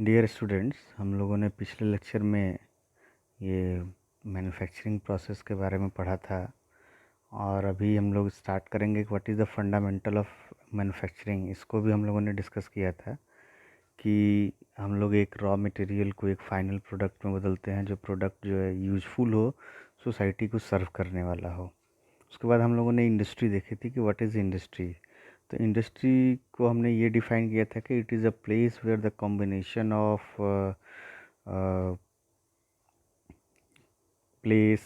Dear students, हम लोगों ने पिछले लेक्चर में ये मैन्युफैक्चरिंग प्रोसेस के बारे में पढ़ा था और अभी हम लोग स्टार्ट करेंगे what is the fundamental of manufacturing. इसको भी हम लोगों ने डिस्कस किया था कि हम लोग एक रॉ मटेरियल को एक फाइनल प्रोडक्ट में बदलते हैं, जो प्रोडक्ट जो है यूज़फुल हो, सोसाइटी को सर्व करने वाला हो। उसके बाद हम लोगों ने इंडस्ट्री देखी थी कि व्हाट इज़ इंडस्ट्री। तो इंडस्ट्री को हमने ये डिफ़ाइन किया था कि it is a place where the combination of place,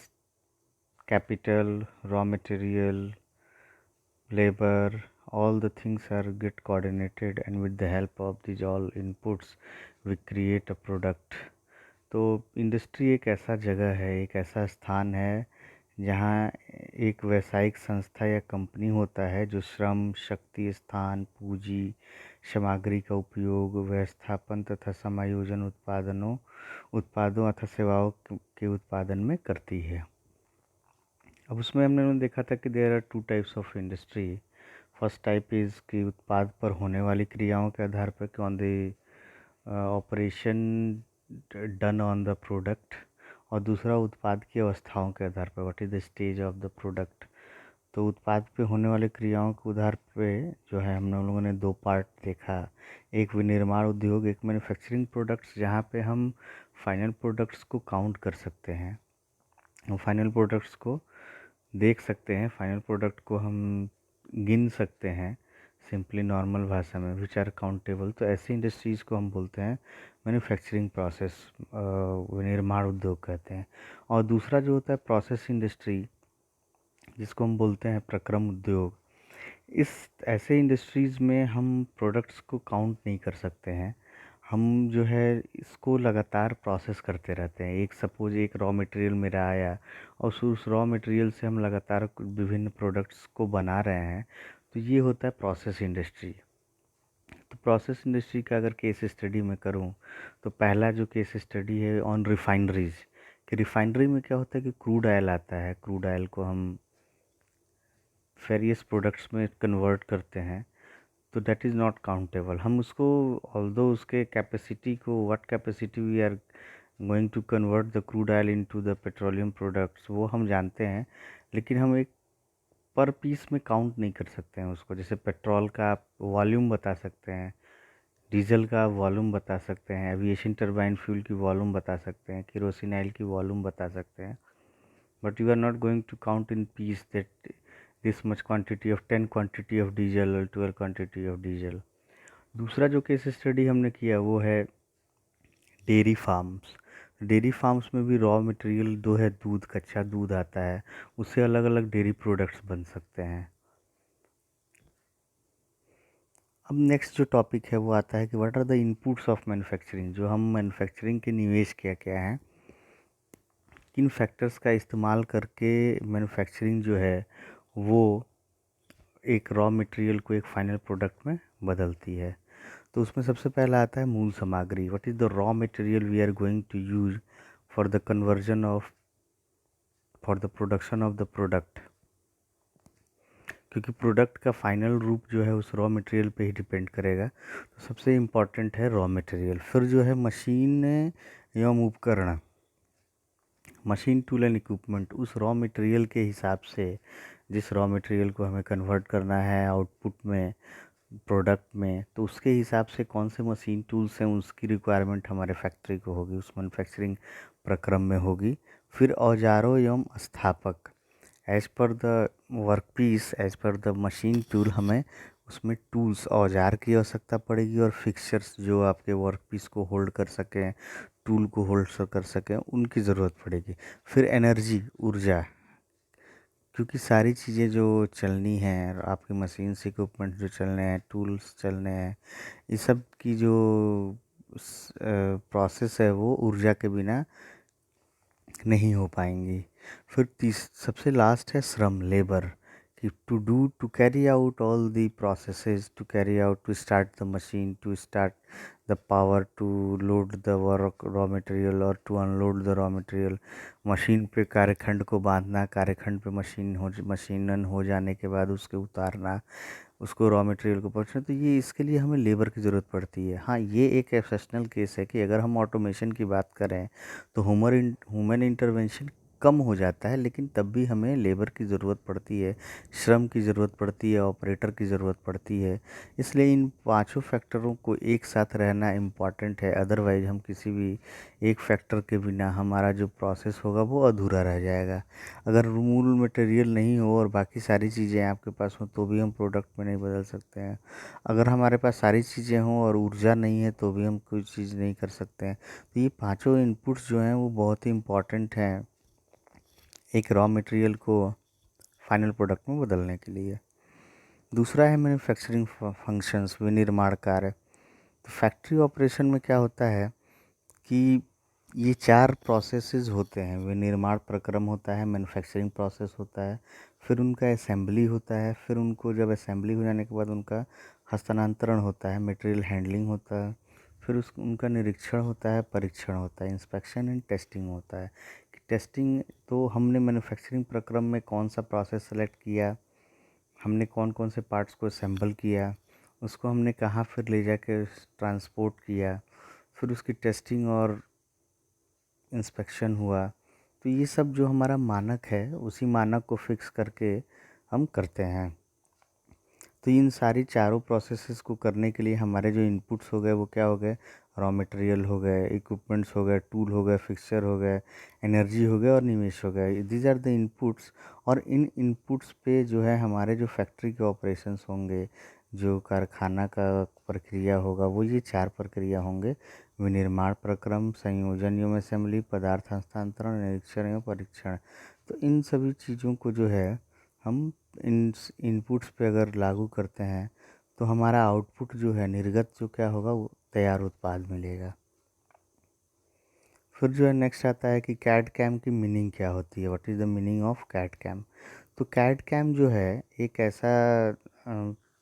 capital, raw material, labor, all the things are get coordinated, and with the help of these all inputs we create a product. तो industry एक ऐसा जगह है, एक ऐसा स्थान है जहाँ एक व्यावसायिक संस्था या कंपनी होता है जो श्रम, शक्ति, स्थान, पूंजी, सामग्री का उपयोग, व्यवस्थापन तथा समायोजन उत्पादों अथवा सेवाओं के उत्पादन में करती है। अब उसमें हमने देखा था कि there are two types of industry. First type is कि उत्पाद पर होने वाली क्रियाओं के आधार पर कि on the operation done on the product, और दूसरा उत्पाद की अवस्थाओं के आधार पर, what is the stage of the product. तो उत्पाद पे होने वाली क्रियाओं के आधार पे जो है हम लोगों ने दो पार्ट देखा। एक विनिर्माण उद्योग, एक मैन्युफैक्चरिंग प्रोडक्ट्स, जहाँ पे हम फाइनल प्रोडक्ट्स को काउंट कर सकते हैं, हम फाइनल प्रोडक्ट्स को देख सकते हैं, फाइनल प्रोडक्ट को हम गिन सकते हैं सिंपली नॉर्मल भाषा में, विच आर काउंटेबल। तो ऐसी इंडस्ट्रीज़ को हम बोलते हैं मैन्युफैक्चरिंग प्रोसेस, विनिर्माण उद्योग कहते हैं। और दूसरा जो होता है प्रोसेस इंडस्ट्री, जिसको हम बोलते हैं प्रक्रम उद्योग। इस ऐसे इंडस्ट्रीज़ में हम प्रोडक्ट्स को काउंट नहीं कर सकते हैं, हम जो है इसको लगातार प्रोसेस करते रहते हैं। एक सपोज एक रॉ मटेरियल मेरा आया और उस रॉ मटेरियल से हम लगातार विभिन्न प्रोडक्ट्स को बना रहे हैं, तो ये होता है प्रोसेस इंडस्ट्री। तो प्रोसेस इंडस्ट्री का अगर केस स्टडी मैं करूं, तो पहला जो केस स्टडी है ऑन रिफाइनरीज, कि रिफाइनरी में क्या होता है कि क्रूड ऑयल आता है, क्रूड ऑयल को हम वेरियस प्रोडक्ट्स में कन्वर्ट करते हैं, तो दैट इज़ नॉट काउंटेबल। हम उसको ऑल्दो उसके कैपेसिटी को, what capacity we are going to convert the crude oil into the petroleum products, वो हम जानते हैं, लेकिन हम एक पर पीस में काउंट नहीं कर सकते हैं उसको। जैसे पेट्रोल का आप वॉल्यूम बता सकते हैं, डीजल का वॉल्यूम बता सकते हैं, एविएशन टर्बाइन फ्यूल की वॉल्यूम बता सकते हैं, केरोसिन ऑयल की वॉल्यूम बता सकते हैं, but you are not going to count in piece that this much quantity of 10 quantity of diesel or 12 quantity of diesel. दूसरा जो केस स्टडी हमने किया वो है डेयरी फार्म्स। डेयरी फार्म्स में भी रॉ मटेरियल दो है, दूध, कच्चा दूध आता है, उससे अलग अलग डेयरी प्रोडक्ट्स बन सकते हैं। अब नेक्स्ट जो टॉपिक है वो आता है कि what are the inputs of manufacturing. जो हम मैन्युफैक्चरिंग के निवेश क्या क्या हैं, किन फैक्टर्स का इस्तेमाल करके मैन्युफैक्चरिंग जो है वो एक रॉ मटेरियल को एक फाइनल प्रोडक्ट में बदलती है। तो उसमें सबसे पहला आता है मूल सामग्री, what is the raw material we are going to use for the conversion of, for the production of the product. क्योंकि प्रोडक्ट का फाइनल रूप जो है उस रॉ मटेरियल पे ही डिपेंड करेगा, तो सबसे इम्पॉर्टेंट है रॉ मटेरियल। फिर जो है मशीन एवं उपकरण, मशीन, टूल एंड इक्विपमेंट, उस रॉ मटेरियल के हिसाब से, जिस रॉ मटेरियल को हमें कन्वर्ट करना है आउटपुट में, प्रोडक्ट में, तो उसके हिसाब से कौन से मशीन टूल्स हैं उसकी रिक्वायरमेंट हमारे फैक्ट्री को होगी, उस मैन्युफैक्चरिंग प्रक्रम में होगी। फिर औजारों एवं स्थापक, as per the work piece, as per the machine tool, हमें उसमें टूल्स, औजार की आवश्यकता पड़ेगी, और फिक्सचर्स जो आपके वर्क पीस को होल्ड कर सकें, टूल को होल्ड कर सकें, उनकी ज़रूरत पड़ेगी। फिर एनर्जी, ऊर्जा, क्योंकि सारी चीज़ें जो चलनी हैं, आपकी मशीन्स, इक्विपमेंट जो चलने हैं, टूल्स चलने हैं, इस सब की जो प्रोसेस है वो ऊर्जा के बिना नहीं हो पाएंगी। फिर सबसे लास्ट है श्रम, लेबर, कि to carry out all the processes, to carry out, to start the machine, to start the power, to load the work raw material और to unload the raw material. Machine पे कार्यखंड को बांधना, कार्यखंड पे मशीनन हो जाने के बाद उसके उतारना, उसको रॉ मटेरियल को पहुँचना, तो ये इसके लिए हमें लेबर की ज़रूरत पड़ती है। हाँ, ये एक एक्सेप्शनल केस है कि अगर हम ऑटोमेशन की बात करें तो ह्यूमन इंटरवेंशन कम हो जाता है, लेकिन तब भी हमें लेबर की ज़रूरत पड़ती है, श्रम की ज़रूरत पड़ती है, ऑपरेटर की ज़रूरत पड़ती है। इसलिए इन पांचों फैक्टरों को एक साथ रहना इम्पॉर्टेंट है, अदरवाइज हम किसी भी एक फैक्टर के बिना हमारा जो प्रोसेस होगा वो अधूरा रह जाएगा। अगर मूल मटेरियल नहीं हो और बाकी सारी चीज़ें आपके पास हो तो भी हम प्रोडक्ट में नहीं बदल सकते हैं। अगर हमारे पास सारी चीज़ें हों और ऊर्जा नहीं है तो भी हम कोई चीज़ नहीं कर सकते हैं। तो ये पांचों इनपुट्स जो हैं वो बहुत ही इम्पॉर्टेंट हैं एक रॉ मटेरियल को फाइनल प्रोडक्ट में बदलने के लिए। दूसरा है मैन्युफैक्चरिंग फंक्शंस, विनिर्माण कार्य। तो फैक्ट्री ऑपरेशन में क्या होता है कि ये 4 प्रोसेसेस होते हैं। विनिर्माण प्रक्रम होता है, मैन्युफैक्चरिंग प्रोसेस होता है, फिर उनका असेंबली होता है, फिर उनको जब असेंबली हो जाने के बाद उनका हस्तांतरण होता है, मटेरियल हैंडलिंग होता है, फिर उनका निरीक्षण होता है, परीक्षण होता है, इंस्पेक्शन एंड टेस्टिंग होता है। कि टेस्टिंग, तो हमने मैन्युफैक्चरिंग प्रक्रम में कौन सा प्रोसेस सेलेक्ट किया, हमने कौन कौन से पार्ट्स को असेंबल किया, उसको हमने कहाँ फिर ले जाके ट्रांसपोर्ट किया, फिर उसकी टेस्टिंग और इंस्पेक्शन हुआ। तो ये सब जो हमारा मानक है उसी मानक को फिक्स करके हम करते हैं। तो इन सारी चारों प्रोसेसेस को करने के लिए हमारे जो इनपुट्स हो गए वो क्या हो गए, रॉ मटेरियल हो गए, इक्विपमेंट्स हो गए, टूल हो गए, फिक्सचर हो गए, एनर्जी हो गए और निवेश हो गए। These are the inputs. और इन इनपुट्स पे जो है हमारे जो फैक्ट्री के ऑपरेशंस होंगे, जो कारखाना का प्रक्रिया होगा, वो ये 4 प्रक्रिया होंगे। विनिर्माण प्रक्रम, संयोजन एवं असेंबली, पदार्थ हस्तांतरण, निरीक्षण एवं परीक्षण। तो इन सभी चीज़ों को जो है हम इन इनपुट्स पे अगर लागू करते हैं तो हमारा आउटपुट जो है, निर्गत जो क्या होगा, वो तैयार उत्पाद मिलेगा। फिर जो है नेक्स्ट आता है कि कैड कैम की मीनिंग क्या होती है, what is the meaning of CAD CAM. तो कैड कैम जो है एक ऐसा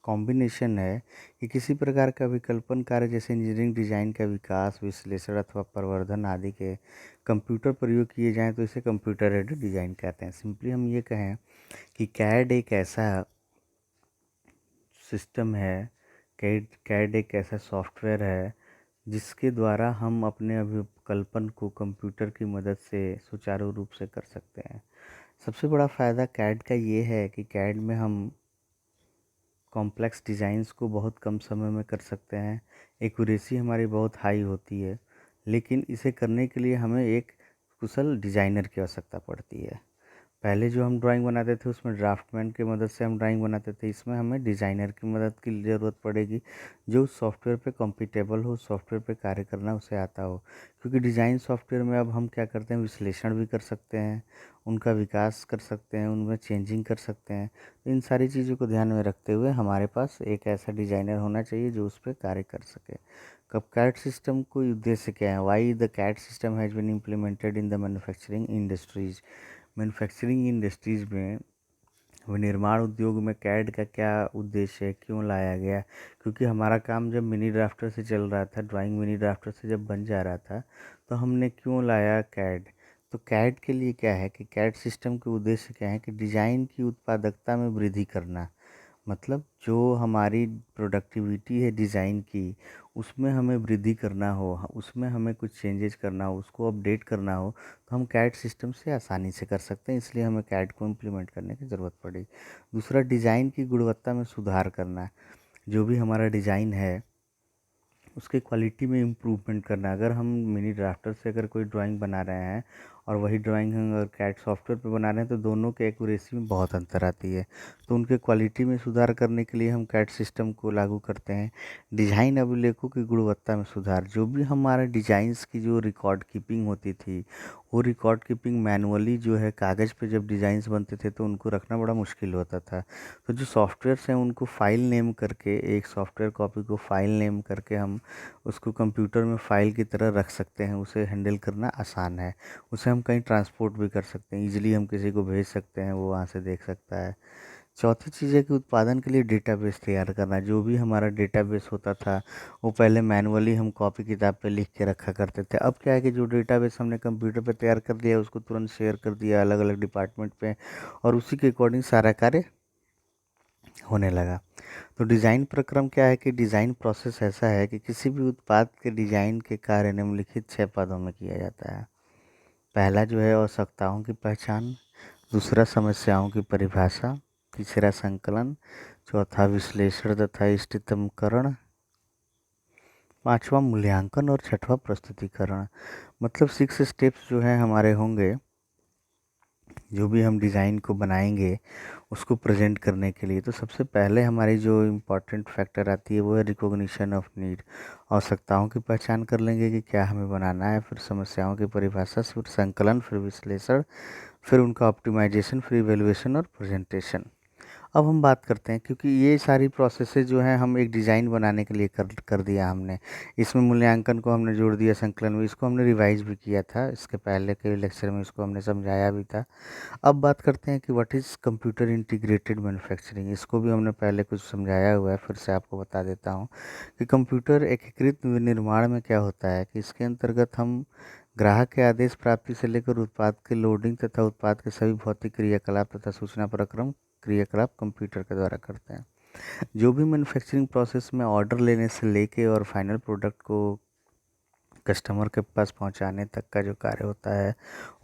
कॉम्बिनेशन है कि किसी प्रकार का विकल्पन कार्य जैसे इंजीनियरिंग डिजाइन का विकास, विश्लेषण अथवा प्रवर्धन आदि के कंप्यूटर प्रयोग किए जाएं तो इसे कंप्यूटर एडेड डिजाइन कहते हैं। सिंपली हम ये कहें कि कैड एक ऐसा सिस्टम है, कैड एक ऐसा सॉफ्टवेयर है जिसके द्वारा हम अपने अभिकल्पन को कंप्यूटर की मदद से सुचारू रूप से कर सकते हैं। सबसे बड़ा फ़ायदा कैड का ये है कि कैड में हम कॉम्प्लेक्स डिज़ाइंस को बहुत कम समय में कर सकते हैं। एक्यूरेसी हमारी बहुत हाई होती है, लेकिन इसे करने के लिए हमें एक कुशल डिज़ाइनर की आवश्यकता पड़ती है। पहले जो हम ड्राइंग बनाते थे उसमें ड्राफ्टमैन की मदद से हम ड्राइंग बनाते थे, इसमें हमें डिज़ाइनर की मदद की ज़रूरत पड़ेगी जो उस सॉफ्टवेयर पे कॉम्पिटेबल हो, सॉफ्टवेयर पे कार्य करना उसे आता हो। क्योंकि डिज़ाइन सॉफ्टवेयर में अब हम क्या करते हैं, विश्लेषण भी कर सकते हैं, उनका विकास कर सकते हैं, उनमें चेंजिंग कर सकते हैं। तो इन सारी चीज़ों को ध्यान में रखते हुए हमारे पास एक ऐसा डिज़ाइनर होना चाहिए जो उस पर कार्य कर सके। कब कैड सिस्टम को उद्देश्य क्या है, why the CAD system has been implemented in the manufacturing industries. Manufacturing industries में, विनिर्माण उद्योग में कैड का क्या उद्देश्य है, क्यों लाया गया। क्योंकि हमारा काम जब मिनी ड्राफ्टर से चल रहा था, ड्राइंग मिनी ड्राफ्टर से जब बन जा रहा था, तो हमने क्यों लाया कैड। तो कैड के लिए क्या है कि कैड सिस्टम के उद्देश्य क्या है कि डिज़ाइन की उत्पादकता में वृद्धि करना। मतलब जो हमारी प्रोडक्टिविटी है डिज़ाइन की, उसमें हमें वृद्धि करना हो, उसमें हमें कुछ चेंजेस करना हो, उसको अपडेट करना हो, तो हम कैड सिस्टम से आसानी से कर सकते हैं। इसलिए हमें कैड को इम्प्लीमेंट करने की ज़रूरत पड़ी। दूसरा, डिज़ाइन की गुणवत्ता में सुधार करना। जो भी हमारा डिज़ाइन है उसके क्वालिटी में इम्प्रूवमेंट करना। अगर हम मिनी ड्राफ्टर से अगर कोई ड्राइंग बना रहे हैं और वही ड्राइंग हम अगर कैड सॉफ्टवेयर पे बना रहे हैं तो दोनों के एक्यूरेसी में बहुत अंतर आती है। तो उनके क्वालिटी में सुधार करने के लिए हम कैड सिस्टम को लागू करते हैं। डिज़ाइन अभिलेखों की गुणवत्ता में सुधार। जो भी हमारा डिज़ाइंस की जो रिकॉर्ड कीपिंग होती थी, वो रिकॉर्ड कीपिंग मैनुअली जो है कागज़ पे जब डिज़ाइंस बनते थे तो उनको रखना बड़ा मुश्किल होता था। तो जो सॉफ्टवेयर्स हैं उनको फ़ाइल नेम करके, एक सॉफ्टवेयर कॉपी को फ़ाइल नेम करके हम उसको कंप्यूटर में फ़ाइल की तरह रख सकते हैं। उसे हैंडल करना आसान है, उसे हम कहीं ट्रांसपोर्ट भी कर सकते हैं, ईजिली हम किसी को भेज सकते हैं, वो वहाँ से देख सकता है। चौथी चीज़ है कि उत्पादन के लिए डेटाबेस तैयार करना। जो भी हमारा डेटाबेस होता था वो पहले मैनुअली हम कॉपी किताब पे लिख के रखा करते थे। अब क्या है कि जो डेटाबेस हमने कंप्यूटर पे तैयार कर दिया उसको तुरंत शेयर कर दिया अलग अलग डिपार्टमेंट पे, और उसी के अकॉर्डिंग सारा कार्य होने लगा। तो डिज़ाइन प्रक्रम क्या है कि डिज़ाइन प्रोसेस ऐसा है कि किसी भी उत्पाद के डिज़ाइन के कार्य निम्नलिखित 6 पदों में किया जाता है। पहला जो है आवश्यकताओं की पहचान, दूसरा समस्याओं की परिभाषा, तीसरा संकलन, चौथा विश्लेषण तथा इष्टतमकरण, पांचवा मूल्यांकन और छठवां प्रस्तुतिकरण। मतलब 6 स्टेप्स जो हैं हमारे होंगे, जो भी हम डिज़ाइन को बनाएंगे उसको प्रेजेंट करने के लिए। तो सबसे पहले हमारी जो इम्पोर्टेंट फैक्टर आती है वो है रिकॉग्निशन ऑफ नीड। आवश्यकताओं की पहचान कर लेंगे कि क्या हमें बनाना है, फिर समस्याओं की परिभाषा, फिर संकलन, फिर विश्लेषण, फिर उनका ऑप्टिमाइजेशन, फिर इवेल्युएशन और प्रेजेंटेशन। अब हम बात करते हैं, क्योंकि ये सारी प्रोसेसेस जो हैं हम एक डिज़ाइन बनाने के लिए कर दिया हमने। इसमें मूल्यांकन को हमने जोड़ दिया संकलन में, इसको हमने रिवाइज भी किया था, इसके पहले के लेक्चर में इसको हमने समझाया भी था। अब बात करते हैं कि what is computer integrated manufacturing. इसको भी हमने पहले कुछ समझाया हुआ है, फिर से आपको बता देता हूँ कि कंप्यूटर एकीकृत विनिर्माण में क्या होता है कि इसके अंतर्गत हम ग्राहक के आदेश प्राप्ति से लेकर उत्पाद के लोडिंग तथा उत्पाद के सभी भौतिक क्रियाकलाप तथा सूचना प्रक्रम क्रियाकलाप कंप्यूटर के द्वारा करते हैं। जो भी मैन्युफैक्चरिंग प्रोसेस में ऑर्डर लेने से लेके और फाइनल प्रोडक्ट को कस्टमर के पास पहुंचाने तक का जो कार्य होता है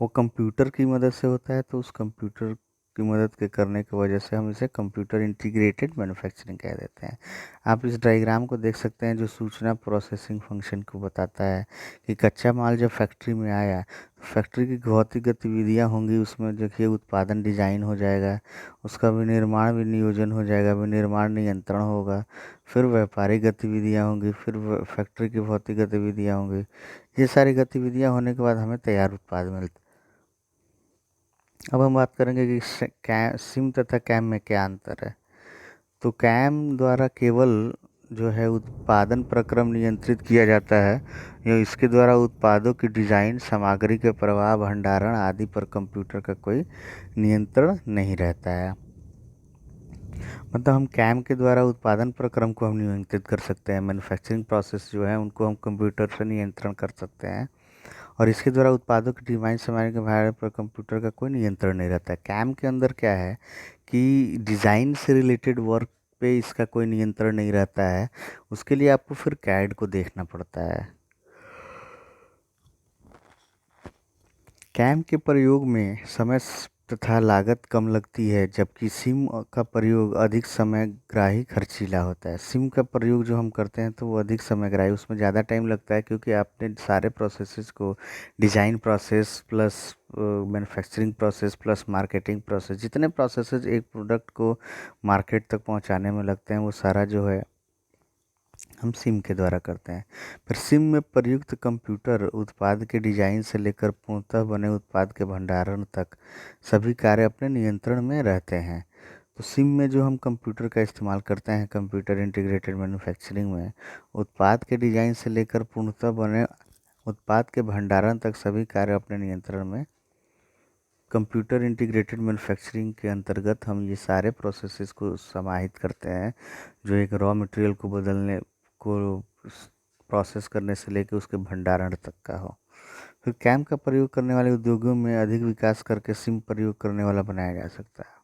वो कंप्यूटर की मदद से होता है। तो उस कंप्यूटर की मदद के करने की वजह से हम इसे कंप्यूटर इंटीग्रेटेड मैन्युफैक्चरिंग कह देते हैं। आप इस डायग्राम को देख सकते हैं जो सूचना प्रोसेसिंग फंक्शन को बताता है कि कच्चा माल जब फैक्ट्री में आया तो फैक्ट्री की भौतिक गतिविधियाँ होंगी, उसमें देखिए उत्पादन डिज़ाइन हो जाएगा, उसका विनिर्माण विनियोजन हो जाएगा, विनिर्माण नियंत्रण होगा, फिर व्यापारिक गतिविधियाँ होंगी, फिर फैक्ट्री की भौतिक गतिविधियाँ होंगी। ये सारी गतिविधियाँ होने के बाद हमें तैयार उत्पाद मिलता है। अब हम बात करेंगे कि सिम तथा कैम में क्या अंतर है। तो कैम द्वारा केवल जो है उत्पादन प्रक्रम नियंत्रित किया जाता है, या इसके द्वारा उत्पादों की डिज़ाइन, सामग्री के प्रवाह, भंडारण आदि पर कंप्यूटर का कोई नियंत्रण नहीं रहता है। मतलब हम कैम के द्वारा उत्पादन प्रक्रम को हम नियंत्रित कर सकते हैं, मैन्युफैक्चरिंग प्रोसेस जो है उनको हम कंप्यूटर से नियंत्रण कर सकते हैं, और इसके द्वारा उत्पादों की डिज़ाइन सामग्री के बारे पर कंप्यूटर का कोई नियंत्रण नहीं रहता है। कैम के अंदर क्या है कि डिज़ाइन से रिलेटेड वर्क पे इसका कोई नियंत्रण नहीं रहता है, उसके लिए आपको फिर कैड को देखना पड़ता है। कैम के प्रयोग में समय तथा लागत कम लगती है, जबकि सिम का प्रयोग अधिक समय ग्राही खर्चीला होता है। सिम का प्रयोग जो हम करते हैं तो वो अधिक समय ग्राही, उसमें ज़्यादा टाइम लगता है, क्योंकि आपने सारे प्रोसेसेस को design process plus manufacturing process plus marketing process, जितने प्रोसेसेस एक प्रोडक्ट को मार्केट तक पहुंचाने में लगते हैं वो सारा जो है हम सिम के द्वारा करते हैं। फिर सिम में प्रयुक्त कंप्यूटर उत्पाद के डिजाइन से लेकर पूर्णतः बने उत्पाद के भंडारण तक सभी कार्य अपने नियंत्रण में रहते हैं। तो सिम में जो हम कंप्यूटर का इस्तेमाल करते हैं कंप्यूटर इंटीग्रेटेड मैन्युफैक्चरिंग में, उत्पाद के डिजाइन से लेकर पूर्णतः बने उत्पाद के भंडारण तक सभी कार्य अपने नियंत्रण में। कंप्यूटर इंटीग्रेटेड मैन्युफैक्चरिंग के अंतर्गत हम ये सारे प्रोसेसेस को समाहित करते हैं, जो एक रॉ मटेरियल को बदलने को प्रोसेस करने से लेकर उसके भंडारण तक का हो। फिर कैम का प्रयोग करने वाले उद्योगों में अधिक विकास करके सिम प्रयोग करने वाला बनाया जा सकता है,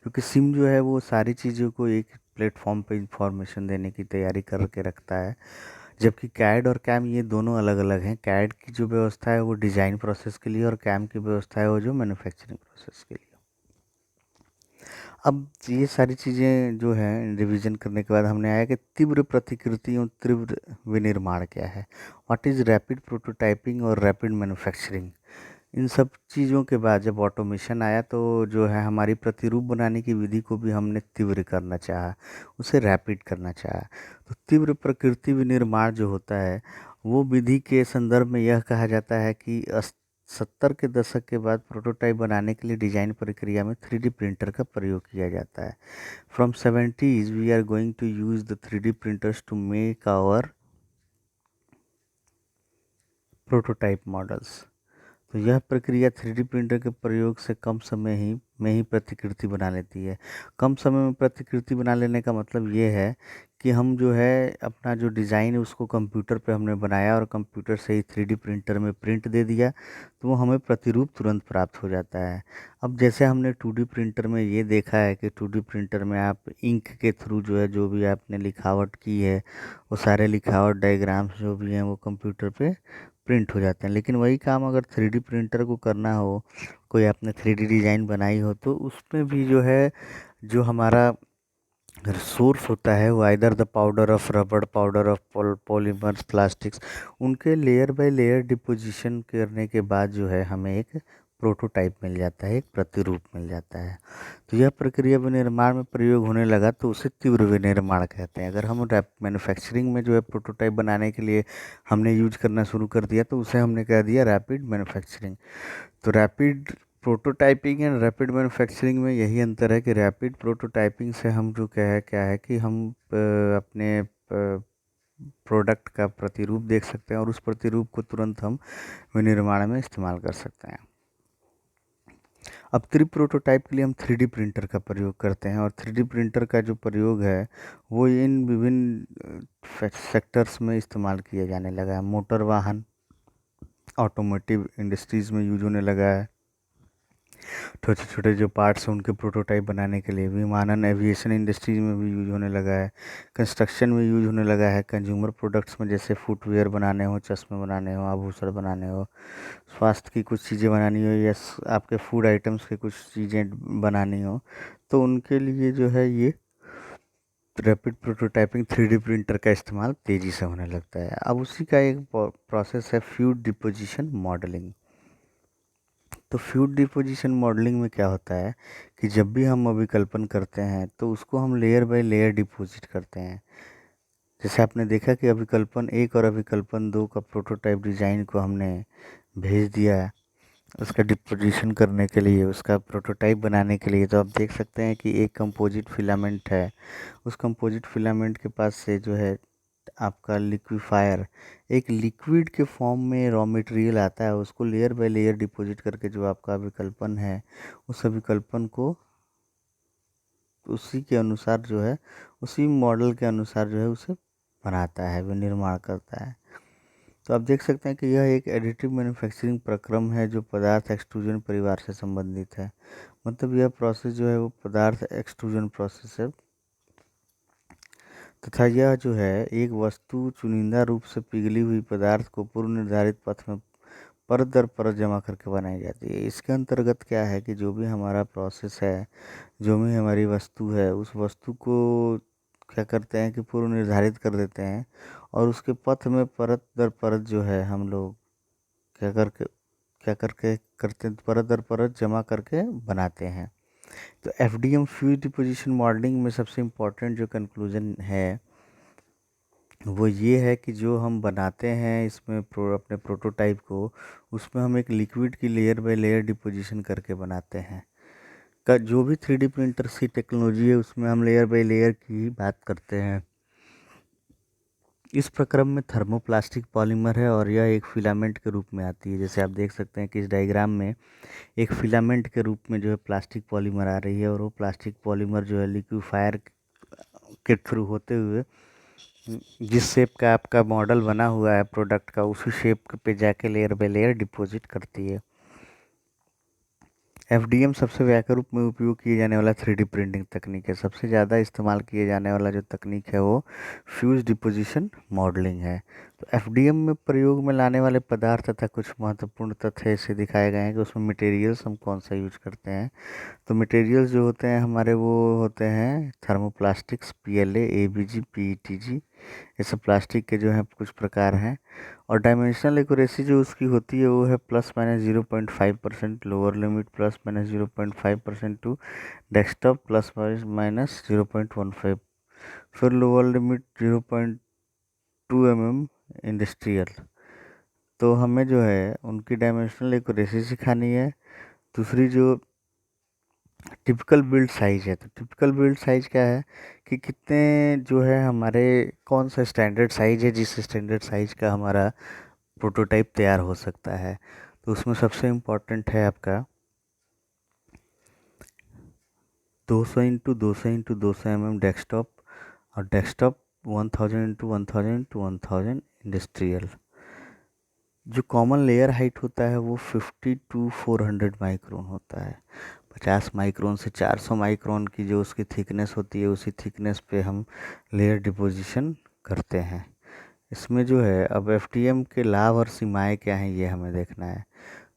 क्योंकि सिम जो है वो सारी चीज़ों को एक प्लेटफॉर्म पे इंफॉर्मेशन देने की तैयारी करके रखता है, जबकि कैड और कैम ये दोनों अलग अलग हैं। कैड की जो व्यवस्था है वो डिज़ाइन प्रोसेस के लिए, और कैम की व्यवस्था है वो जो मैन्युफैक्चरिंग प्रोसेस के लिए। अब ये सारी चीज़ें जो हैं रिवीजन करने के बाद हमने आया कि तीव्र प्रतिकृति और तीव्र विनिर्माण क्या है, व्हाट इज़ रैपिड प्रोटोटाइपिंग और रैपिड मैन्युफैक्चरिंग। इन सब चीज़ों के बाद जब ऑटोमेशन आया तो जो है हमारी प्रतिरूप बनाने की विधि को भी हमने तीव्र करना चाहा, उसे रैपिड करना चाहा। तो तीव्र प्रकृति विनिर्माण जो होता है वो विधि के संदर्भ में यह कहा जाता है कि 70 के दशक के बाद प्रोटोटाइप बनाने के लिए डिज़ाइन प्रक्रिया में 3D प्रिंटर का प्रयोग किया जाता है। From 70s we are going to use the 3D printers to make our prototype models. तो यह प्रक्रिया 3D प्रिंटर के प्रयोग से कम समय में ही प्रतिकृति बना लेती है। कम समय में प्रतिकृति बना लेने का मतलब ये है कि हम जो है अपना जो डिज़ाइन है उसको कंप्यूटर पे हमने बनाया और कंप्यूटर से ही 3D प्रिंटर में प्रिंट दे दिया, तो वो हमें प्रतिरूप तुरंत प्राप्त हो जाता है। अब जैसे हमने 2D प्रिंटर में ये देखा है कि 2D प्रिंटर में आप इंक के थ्रू जो है जो भी आपने लिखावट की है वो सारे लिखावट डायग्राम्स जो भी हैं वो कंप्यूटर पे प्रिंट हो जाते हैं। लेकिन वही काम अगर 3D प्रिंटर को करना हो, कोई आपने 3D डिज़ाइन बनाई हो, तो उसमें भी जो है जो हमारा सोर्स होता है वो आइदर द पाउडर ऑफ रबड़, पाउडर ऑफ पॉलीमर्स, प्लास्टिक्स, उनके लेयर बाय लेयर डिपोजिशन करने के बाद जो है हमें एक प्रोटोटाइप मिल जाता है, एक प्रतिरूप मिल जाता है। तो यह प्रक्रिया विनिर्माण में प्रयोग होने लगा तो उसे तीव्र विनिर्माण कहते हैं। अगर हम रैप मैन्युफैक्चरिंग में जो है प्रोटोटाइप बनाने के लिए हमने यूज करना शुरू कर दिया तो उसे हमने कह दिया रैपिड मैन्युफैक्चरिंग। तो rapid prototyping and rapid manufacturing में यही अंतर है कि रैपिड प्रोटोटाइपिंग से हम जो क्या है कि हम अपने प्रोडक्ट का प्रतिरूप देख सकते हैं और उस प्रतिरूप को तुरंत हम विनिर्माण में इस्तेमाल कर सकते हैं। अब 3D प्रोटोटाइप के लिए हम 3D प्रिंटर का प्रयोग करते हैं और 3D प्रिंटर का जो प्रयोग है वो इन विभिन्न सेक्टर्स में इस्तेमाल किया जाने लगा है। मोटर वाहन, ऑटोमोटिव इंडस्ट्रीज़ में यूज होने लगा है। छोटे छोटे जो पार्ट्स हैं उनके प्रोटोटाइप बनाने के लिए विमानन, एविएशन इंडस्ट्रीज में भी यूज होने लगा है। कंस्ट्रक्शन में यूज होने लगा है। कंज्यूमर प्रोडक्ट्स में जैसे फुटवेयर बनाने हो, चश्मे बनाने हो, आभूषण बनाने हो, स्वास्थ्य की कुछ चीज़ें बनानी हो या आपके फूड आइटम्स के कुछ चीज़ें बनानी हो, तो उनके लिए जो है ये रैपिड प्रोटोटाइपिंग 3D प्रिंटर का इस्तेमाल तेज़ी से होने लगता है। अब उसी का एक प्रोसेस है फ्यूड डिपोजिशन मॉडलिंग। तो फ्यूड डिपोजिशन मॉडलिंग में क्या होता है कि जब भी हम अभिकल्पन करते हैं तो उसको हम लेयर बाय लेयर डिपोजिट करते हैं। जैसे आपने देखा कि अभिकल्पन 1 और अभिकल्पन 2 का प्रोटोटाइप डिज़ाइन को हमने भेज दिया है उसका डिपोजिशन करने के लिए, उसका प्रोटोटाइप बनाने के लिए। तो आप देख सकते हैं कि एक कंपोजिट फिलामेंट है, उस कंपोजिट फिलामेंट के पास से जो है आपका लिक्विफायर एक लिक्विड के फॉर्म में रॉ मटेरियल आता है, उसको लेयर बाय लेयर डिपॉजिट करके जो आपका विकल्पन है उस विकल्पन को उसी के अनुसार जो है उसी मॉडल के अनुसार जो है उसे बनाता है, विनिर्माण करता है। तो आप देख सकते हैं कि यह एक एडिटिव मैन्युफैक्चरिंग प्रक्रम है जो पदार्थ एक्सट्रूजन परिवार से संबंधित है। मतलब यह प्रोसेस जो है वो पदार्थ एक्सट्रूजन प्रोसेस है तथा यह जो है एक वस्तु चुनिंदा रूप से पिघली हुई पदार्थ को पूर्व निर्धारित पथ में परत दर परत जमा करके बनाई जाती है। इसके अंतर्गत क्या है कि जो भी हमारा प्रोसेस है, जो भी हमारी वस्तु है, उस वस्तु को क्या करते हैं कि पूर्व निर्धारित कर देते हैं और उसके पथ में परत दर परत जो है हम लोग क्या करके करते हैं, परत दर परत जमा करके बनाते हैं। तो FDM फ्यूज डिपोजिशन मॉडलिंग में सबसे इम्पोर्टेंट जो कंक्लूजन है वो ये है कि जो हम बनाते हैं इसमें अपने प्रोटोटाइप को, उसमें हम एक लिक्विड की लेयर बाय लेयर डिपोजिशन करके बनाते हैं। का जो भी 3D प्रिंटर सी टेक्नोलॉजी है उसमें हम लेयर बाय लेयर की ही बात करते हैं। इस प्रक्रम में थर्मोप्लास्टिक पॉलीमर है और यह एक फिलामेंट के रूप में आती है। जैसे आप देख सकते हैं कि इस डायग्राम में एक फिलामेंट के रूप में जो है प्लास्टिक पॉलीमर आ रही है और वो प्लास्टिक पॉलीमर जो है लिक्विफायर के थ्रू होते हुए जिस शेप का आपका मॉडल बना हुआ है प्रोडक्ट का, उसी शेप पे जाके लेयर बाय लेयर डिपॉजिट करती है। FDM सबसे व्यापक रूप में उपयोग किए जाने वाला 3D प्रिंटिंग तकनीक है। सबसे ज़्यादा इस्तेमाल किए जाने वाला जो तकनीक है वो फ्यूज डिपोजिशन मॉडलिंग है। तो FDM में प्रयोग में लाने वाले पदार्थ तथा कुछ महत्वपूर्ण तथ्य ऐसे दिखाए गए हैं कि उसमें मटेरियल्स हम कौन सा यूज करते हैं। तो मटेरियल्स जो होते हैं हमारे वो होते हैं थर्मोप्लास्टिक्स, PLA, ABG, PETG, ये सब प्लास्टिक के जो हैं कुछ प्रकार हैं। और डायमेंशनल एक्यूरेसी जो उसकी होती है वो है +-0.5%, लोअर लिमिट +-0.5% टू डेस्कटॉप +-0.15, फिर लोअर लिमिट 0.2 इंडस्ट्रियल। तो हमें जो है उनकी डायमेंशनल एक्यूरेसी सिखानी है। दूसरी जो टिपिकल बिल्ड साइज़ है, तो टिपिकल बिल्ड साइज़ क्या है कि कितने जो है हमारे कौन सा स्टैंडर्ड साइज़ है जिस स्टैंडर्ड साइज़ का हमारा प्रोटोटाइप तैयार हो सकता है। तो उसमें सबसे इम्पोर्टेंट है आपका 200 × 200 × 200 डेस्कटॉप। और डेस्कटॉप 1000 इंटू 1000 इंटू 1000 इंडस्ट्रियल। जो कॉमन लेयर हाइट होता है वो 50 टू 400 माइक्रोन होता है। 50 माइक्रोन से 400 माइक्रोन की जो उसकी थिकनेस होती है, उसी थिकनेस पे हम लेयर डिपोजिशन करते हैं। इसमें जो है अब एफडीएम के लाभ और सीमाएं क्या हैं ये हमें देखना है।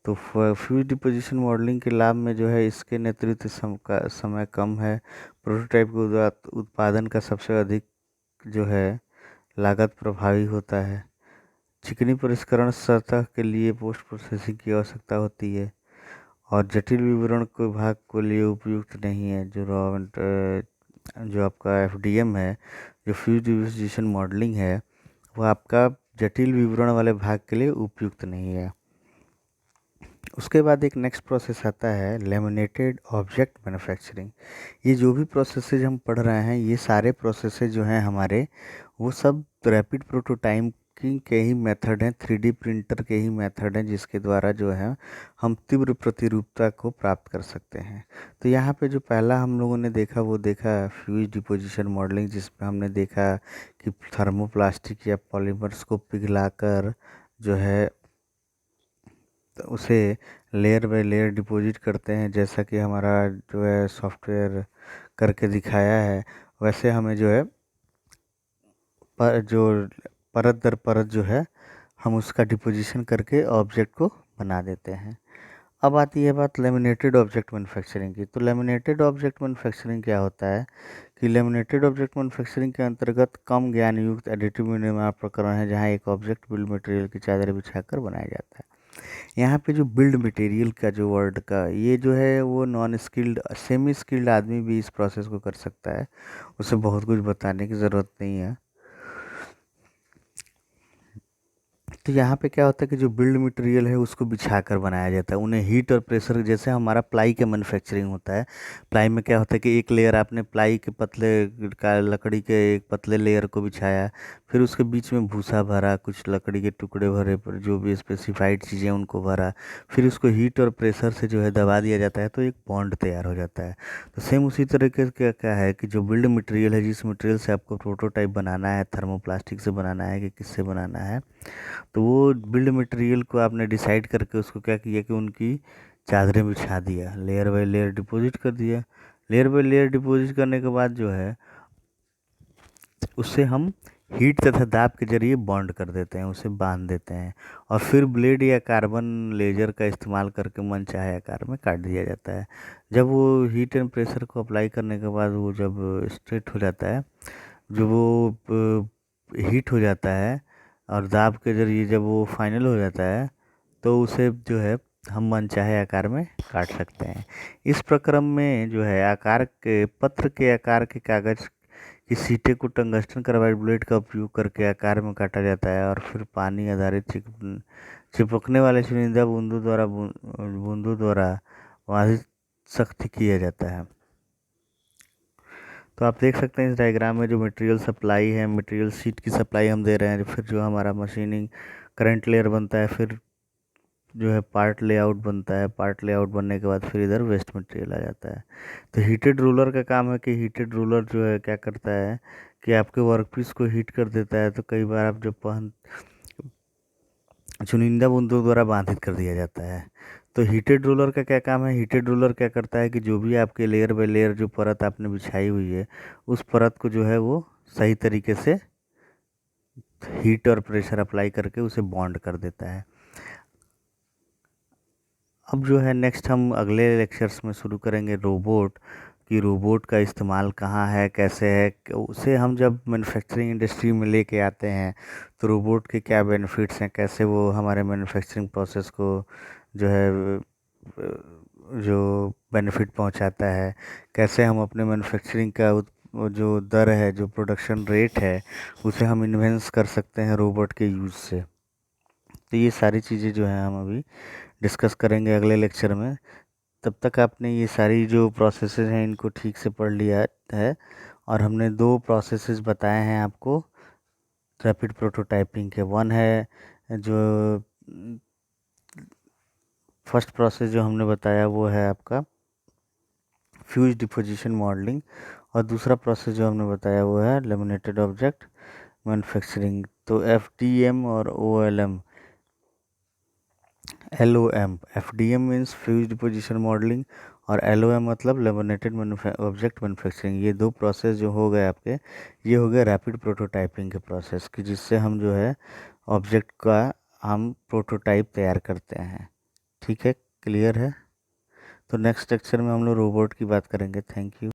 तो फ्यूज डिपोजिशन मॉडलिंग के लाभ में जो है इसके नेतृत्व का समय कम है। प्रोटोटाइप के उत्पादन का सबसे अधिक जो है लागत प्रभावी होता है। चिकनी परिष्करण सतह के लिए पोस्ट प्रोसेसिंग की आवश्यकता होती है और जटिल विवरण के भाग के लिए उपयुक्त नहीं है। जो आपका एफडीएम है, जो फ्यूज डिपोजिशन मॉडलिंग है, वो आपका जटिल विवरण वाले भाग के लिए उपयुक्त नहीं है। उसके बाद एक नेक्स्ट प्रोसेस आता है लेमिनेटेड ऑब्जेक्ट मैन्युफैक्चरिंग। ये जो भी प्रोसेसेज हम पढ़ रहे हैं, ये सारे प्रोसेसेज जो हैं हमारे, वो सब रैपिड प्रोटोटाइपिंग के ही मेथड हैं, 3D प्रिंटर के ही मेथड हैं, जिसके द्वारा जो है हम तीव्र प्रतिरूपता को प्राप्त कर सकते हैं। तो यहाँ पे जो पहला हम लोगों ने देखा वो देखा फ्यूज डिपोजिशन मॉडलिंग, जिसमें हमने देखा कि थर्मोप्लास्टिक या पॉलीमर्स को पिघलाकर जो है तो उसे लेयर बाय लेयर डिपॉजिट करते हैं, जैसा कि हमारा जो है सॉफ्टवेयर करके दिखाया है। वैसे हमें जो है जो परत दर परत जो है हम उसका डिपोजिशन करके ऑब्जेक्ट को बना देते हैं। अब आती है बात लेमिनेटेड ऑब्जेक्ट मैन्युफैक्चरिंग की। तो लेमिनेटेड ऑब्जेक्ट मैन्युफैक्चरिंग क्या होता है कि लेमिनेटेड ऑब्जेक्ट मैन्युफैक्चरिंग के अंतर्गत कम ज्ञान युक्त एडिटिव निर्माण प्रकरण है, जहां एक ऑब्जेक्ट बिल्ड मटेरियल की चादर बिछाकर बनाया जाता है। यहाँ पे जो बिल्ड मटेरियल का जो वर्ड का ये जो है वो नॉन स्किल्ड सेमी स्किल्ड आदमी भी इस प्रोसेस को कर सकता है, उसे बहुत कुछ बताने की ज़रूरत नहीं है। तो यहाँ पे क्या होता है कि जो बिल्ड मटेरियल है उसको बिछा कर बनाया जाता है, उन्हें हीट और प्रेशर, जैसे हमारा प्लाई का मैन्युफैक्चरिंग होता है। प्लाई में क्या होता है कि एक लेयर आपने प्लाई के पतले का लकड़ी के एक पतले लेयर को बिछाया, फिर उसके बीच में भूसा भरा, कुछ लकड़ी के टुकड़े भरे, पर जो भी स्पेसिफाइड चीज़ें उनको भरा, फिर उसको हीट और प्रेशर से जो है दबा दिया जाता है, तो एक बॉन्ड तैयार हो जाता है। तो सेम उसी तरीके से क्या क्या है कि जो बिल्ड मटेरियल है, जिस मटेरियल से आपको प्रोटोटाइप बनाना है, थर्मोप्लास्टिक से बनाना है कि किससे बनाना है, तो वो बिल्ड मटेरियल को आपने डिसाइड करके उसको क्या किया कि उनकी चादरें बिछा दिया, लेयर बाय लेयर डिपॉजिट कर दिया। लेयर बाय लेयर डिपॉजिट करने के बाद जो है उससे हम हीट तथा दाब के जरिए बॉन्ड कर देते हैं, उसे बांध देते हैं, और फिर ब्लेड या कार्बन लेजर का इस्तेमाल करके मनचाहे आकार में काट दिया जाता है। जब वो हीट एंड प्रेशर को अप्लाई करने के बाद वो जब स्ट्रेट हो जाता है, जो वो हीट हो जाता है और दाब के जरिए जब वो फाइनल हो जाता है, तो उसे जो है हम मनचाहे आकार में काट सकते हैं। इस प्रक्रम में जो है आकार के पत्र के आकार के कागज की सीटे को टंगस्टन कार्बाइड ब्लेड का उपयोग करके आकार में काटा जाता है और फिर पानी आधारित चिपकने वाले चुनिंदा बूंदों द्वारा बाधित सख्ती किया जाता है। तो आप देख सकते हैं इस डायग्राम में जो मटेरियल सप्लाई है, मटेरियल शीट की सप्लाई हम दे रहे हैं, फिर जो हमारा मशीनिंग करंट लेयर बनता है, फिर जो है पार्ट लेआउट बनता है, पार्ट लेआउट बनने के बाद फिर इधर वेस्ट मटेरियल आ जाता है। तो हीटेड रोलर का काम है कि हीटेड रोलर जो है क्या करता है कि आपके वर्कपीस को हीट कर देता है। तो कई बार आप जब चुनिंदा बूंदों द्वारा बाधित कर दिया जाता है। तो हीटेड रोलर का क्या काम है, हीटेड रोलर क्या करता है कि जो भी आपके लेयर बाय लेयर जो परत आपने बिछाई हुई है, उस परत को जो है वो सही तरीके से हीट और प्रेशर अप्लाई करके उसे बॉन्ड कर देता है। अब जो है नेक्स्ट हम अगले लेक्चर्स में शुरू करेंगे रोबोट, कि रोबोट का इस्तेमाल कहाँ है, कैसे है, उसे हम जब मैन्युफैक्चरिंग इंडस्ट्री में लेके आते हैं तो रोबोट के क्या बेनिफिट्स हैं, कैसे वो हमारे मैन्युफैक्चरिंग प्रोसेस को जो है जो बेनिफिट पहुंचाता है, कैसे हम अपने मैन्युफैक्चरिंग का वो जो दर है, जो प्रोडक्शन रेट है, उसे हम इन्वेंस कर सकते हैं रोबोट के यूज़ से। तो ये सारी चीज़ें जो हैं हम अभी डिस्कस करेंगे अगले लेक्चर में। तब तक आपने ये सारी जो प्रोसेसेस हैं इनको ठीक से पढ़ लिया है, और हमने दो प्रोसेसेस बताए हैं आपको रैपिड प्रोटोटाइपिंग के। वन है जो फर्स्ट प्रोसेस जो हमने बताया वो है आपका फ्यूज डिपोजिशन मॉडलिंग, और दूसरा प्रोसेस जो हमने बताया वो है लेमिनेटेड ऑब्जेक्ट मैन्युफैक्चरिंग। तो FDM और OLM, LOM, FDM means fused position modelling और LOM मतलब लेमिनेटेड ऑब्जेक्ट मैन्युफैक्चरिंग। ये दो प्रोसेस जो हो गए आपके, ये हो गए रैपिड प्रोटोटाइपिंग के प्रोसेस की, जिससे हम जो है ऑब्जेक्ट का हम प्रोटोटाइप तैयार करते हैं। ठीक है, क्लियर है। तो नेक्स्ट लेक्चर में हम लोग रोबोट की बात करेंगे। Thank you.